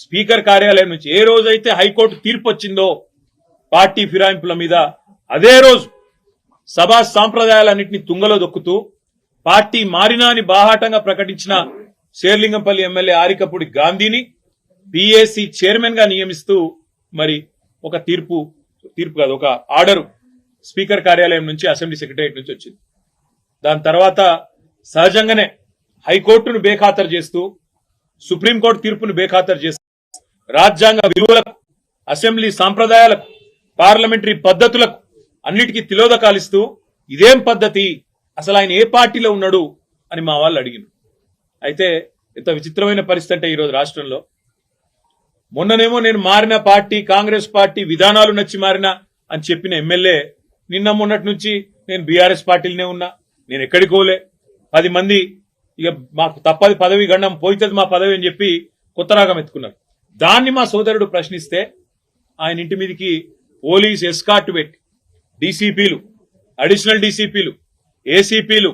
Speaker కార్యాలయం నుంచి ఏ రోజైతే హైకోర్టు తీర్పు వచ్చిందో పార్టీ ఫిరాయింపుల మీద అదే రోజు సభా సాంప్రదాయాలన్నింటినీ తుంగలో దొక్కుతూ పార్టీ మారినా అని బాహాటంగా ప్రకటించిన శేర్లింగంపల్లి ఎమ్మెల్యే ఆరికపూడి గాంధీని పిఏసీ చైర్మన్ గా నియమిస్తూ మరి ఒక తీర్పు కాదు ఒక ఆర్డర్ స్పీకర్ కార్యాలయం నుంచి అసెంబ్లీ సెక్రటరియట్ నుంచి వచ్చింది. దాని తర్వాత సహజంగానే హైకోర్టును బేఖాతరు చేస్తూ సుప్రీంకోర్టు తీర్పును బేఖాతరు చేస్తూ రాజ్యాంగ విలువలకు అసెంబ్లీ సాంప్రదాయాలకు పార్లమెంటరీ పద్ధతులకు అన్నిటికీ తిలోదకాలిస్తూ ఇదేం పద్ధతి, అసలు ఆయన ఏ పార్టీలో ఉన్నాడు అని మా వాళ్ళు అడిగినారు. అయితే ఎంత విచిత్రమైన పరిస్థితి అంటే ఈరోజు రాష్ట్రంలో మొన్ననేమో నేను మారిన పార్టీ కాంగ్రెస్ పార్టీ విధానాలు నచ్చి మారినా అని చెప్పిన ఎమ్మెల్యే నిన్న మొన్నటి నుంచి నేను బీఆర్ఎస్ పార్టీలోనే ఉన్నా, నేను ఎక్కడికి పోలే, 10 మంది ఇక మాకు తప్పది పదవి గండం పోయితుంది మా పదవి అని చెప్పి కొత్త రాగం ఎత్తుకున్నారు. దాన్ని మా సోదరుడు ప్రశ్నిస్తే ఆయన ఇంటి మీదకి పోలీస్ ఎస్కార్ట్ పెట్టి డీసీపీలు, అడిషనల్ డీసీపీలు, ఏసీపీలు,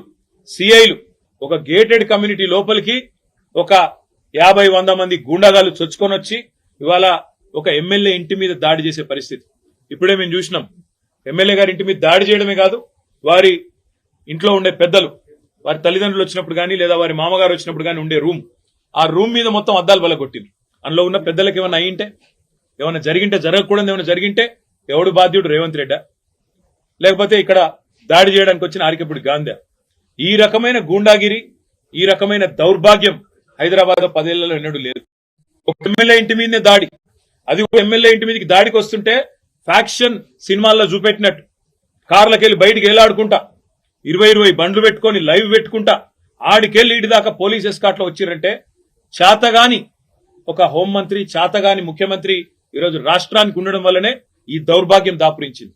సిఐలు ఒక గేటెడ్ కమ్యూనిటీ లోపలికి ఒక 50-100 మంది గూండాగాలు చొచ్చుకొని వచ్చి ఇవాళ ఒక ఎమ్మెల్యే ఇంటి మీద దాడి చేసే పరిస్థితి ఇప్పుడే మేము చూసినాం. ఎమ్మెల్యే గారి ఇంటి మీద దాడి చేయడమే కాదు, వారి ఇంట్లో ఉండే పెద్దలు, వారి తల్లిదండ్రులు వచ్చినప్పుడు కానీ లేదా వారి మామగారు వచ్చినప్పుడు కానీ ఉండే ఆ రూమ్ మీద మొత్తం అద్దాలు బలగొట్టింది. అందులో ఉన్న పెద్దలకు ఏమైనా అయ్యింటే, ఏమైనా జరిగింటే, జరగకూడదు ఏమైనా జరిగింటే ఎవడు బాధ్యుడు? రేవంత్ రెడ్డా లేకపోతే ఇక్కడ దాడి చేయడానికి వచ్చిన ఆరికపూడి గాంధీ? ఈ రకమైన గూండాగిరి, ఈ రకమైన దౌర్భాగ్యం హైదరాబాద్ 10 ఏళ్లలో ఎన్నడూ లేదు. ఒక ఎమ్మెల్యే ఇంటి మీదనే దాడి, అది ఒక ఎమ్మెల్యే ఇంటి మీదకి దాడికి వస్తుంటే ఫ్యాక్షన్ సినిమాల్లో చూపెట్టినట్టు కార్లకెళ్లి బయటికి ఏలాడుకుంటా 20 బండ్లు పెట్టుకుని లైవ్ పెట్టుకుంటా ఆడికెళ్లి ఇటు దాకా పోలీస్ ఎస్కాట్ లో వచ్చిరంటే చాతగాని ఒక హోంమంత్రి, చాతగాని ముఖ్యమంత్రి ఈరోజు రాష్ట్రానికి ఉండడం వల్లనే ఈ దౌర్భాగ్యం దాపురించింది.